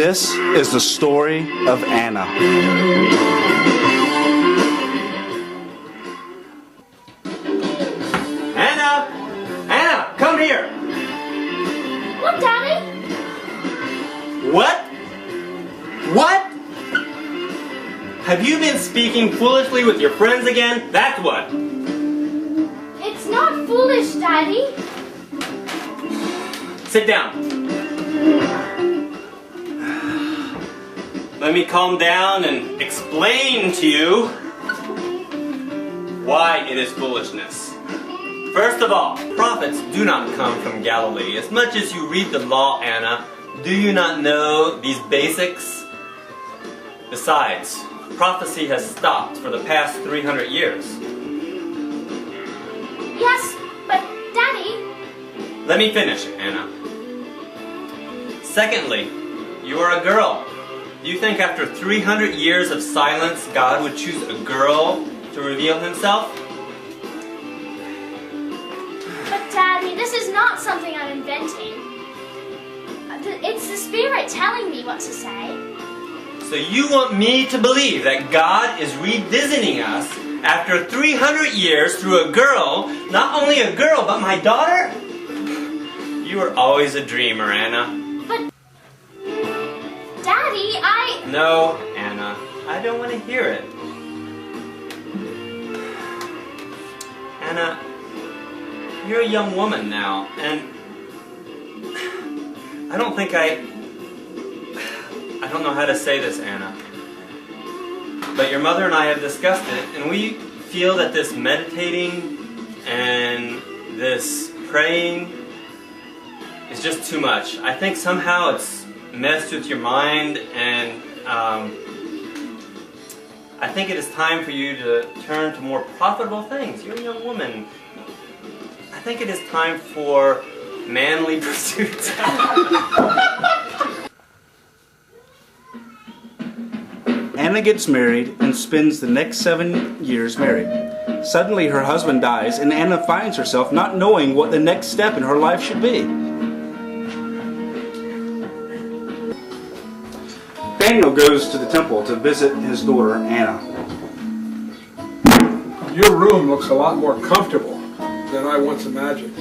This is the story of Anna. Anna! Anna, come here! What, Daddy? What? What? Have you been speaking foolishly with your friends again? That's what. It's not foolish, Daddy. Sit down. Let me calm down and explain to you why it is foolishness. First of all, prophets do not come from Galilee. As much as you read the law, Anna, do you not know these basics? Besides, prophecy has stopped for the past 300 years. Yes, but Daddy... Let me finish, Anna. Secondly, you are a girl. Do you think after 300 years of silence, God would choose a girl to reveal himself? But Daddy, this is not something I'm inventing. It's the Spirit telling me what to say. So you want me to believe that God is revisiting us after 300 years through a girl, not only a girl, but my daughter? You were always a dreamer, Anna. But, Daddy, No, Anna, I don't want to hear it. Anna, you're a young woman now, and I don't think I don't know how to say this, Anna. But your mother and I have discussed it, and we feel that this meditating and this praying is just too much. I think somehow it's messed with your mind, and I think it is time for you to turn to more profitable things. You're a young woman. I think it is time for manly pursuits. Anna gets married and spends the next 7 years married. Suddenly her husband dies and Anna finds herself not knowing what the next step in her life should be. Daniel goes to the temple to visit his daughter Anna. Your room looks a lot more comfortable than I once imagined.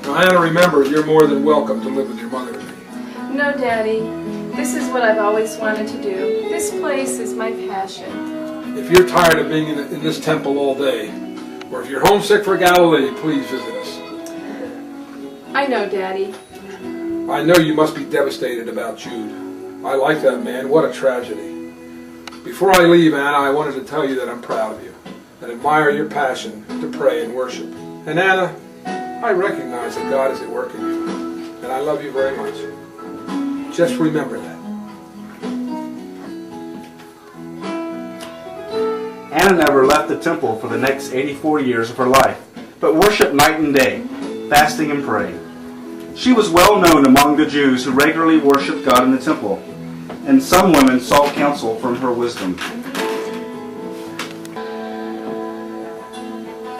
Now, Anna, remember, you're more than welcome to live with your mother and me. No, Daddy. This is what I've always wanted to do. This place is my passion. If you're tired of being in this temple all day, or if you're homesick for Galilee, please visit us. I know, Daddy. I know you must be devastated about Jude. I like that man. What a tragedy. Before I leave, Anna, I wanted to tell you that I'm proud of you and admire your passion to pray and worship. And Anna, I recognize that God is at work in you, and I love you very much. Just remember that. Anna never left the temple for the next 84 years of her life, but worshiped night and day, fasting and praying. She was well known among the Jews who regularly worshiped God in the temple, and some women sought counsel from her wisdom.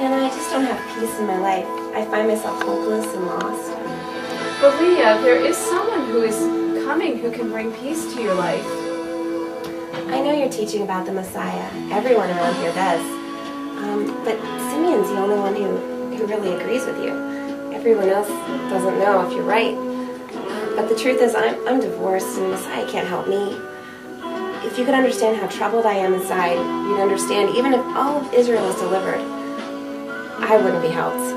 And I just don't have peace in my life. I find myself hopeless and lost. But Leah, there is someone who is coming who can bring peace to your life. I know you're teaching about the Messiah. Everyone around here does. But Simeon's the only one who really agrees with you. Everyone else doesn't know if you're right. But the truth is, I'm divorced and the Messiah can't help me. If you could understand how troubled I am inside, you'd understand even if all of Israel is delivered, I wouldn't be helped.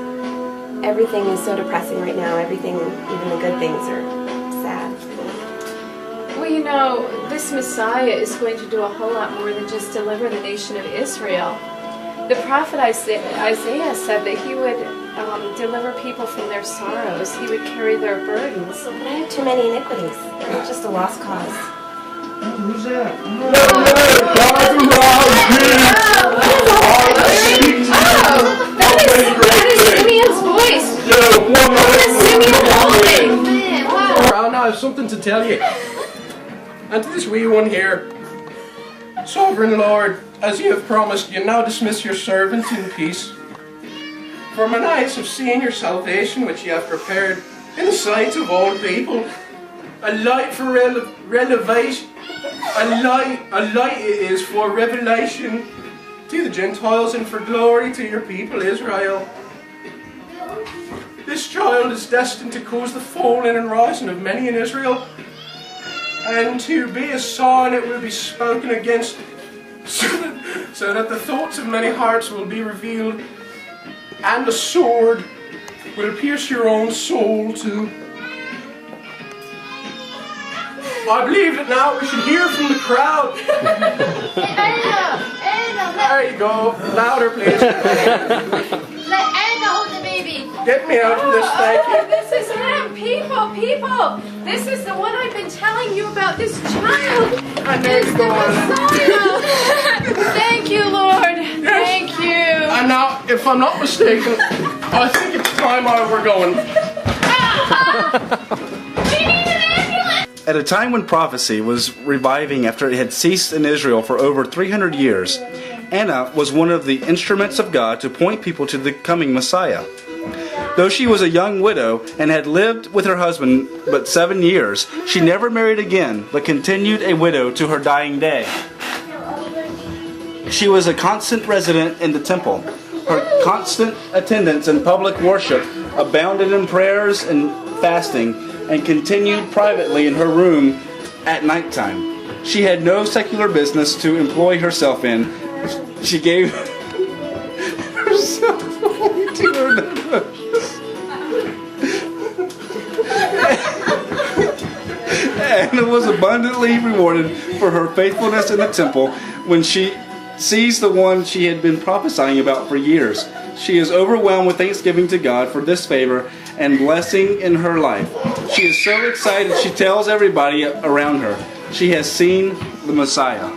Everything is so depressing right now. Everything, even the good things, are sad. Well, you know, this Messiah is going to do a whole lot more than just deliver the nation of Israel. The prophet Isaiah said that he would deliver people from their sorrows. He would carry their burdens. But I have too many iniquities. I'm just a lost cause. Who's that? That is Simeon's voice. What is Simeon holding? Well, now I have something to tell you. And to this wee one here, Sovereign Lord, as you have promised, you now dismiss your servant in peace. For mine eyes have seen your salvation which you have prepared in the sight of all people. A light for revelation. A light it is for revelation to the Gentiles and for glory to your people Israel. This child is destined to cause the falling and rising of many in Israel, and to be a sign it will be spoken against, so that the thoughts of many hearts will be revealed, and a sword will pierce your own soul too. I believe that now we should hear from the crowd. Anna, There you go. Louder, please. let Anna hold the baby. Get me out of this, thank you. This is him! People! This is the one I've been telling you about, this child! I know It's you're the going. Messiah! Thank you, Lord! Thank you! And now, if I'm not mistaken, I think it's time we're going. At a time when prophecy was reviving after it had ceased in Israel for over 300 years, Anna was one of the instruments of God to point people to the coming Messiah. Though she was a young widow and had lived with her husband but 7 years, she never married again, but continued a widow to her dying day. She was a constant resident in the temple. Her constant attendance in public worship abounded in prayers and fasting, and continued privately in her room at nighttime. She had no secular business to employ herself in. She gave herself only to her devotions. Anna was abundantly rewarded for her faithfulness in the temple when she sees the one she had been prophesying about for years. She is overwhelmed with thanksgiving to God for this favor and blessing in her life. She is so excited she tells everybody around her she has seen the Messiah.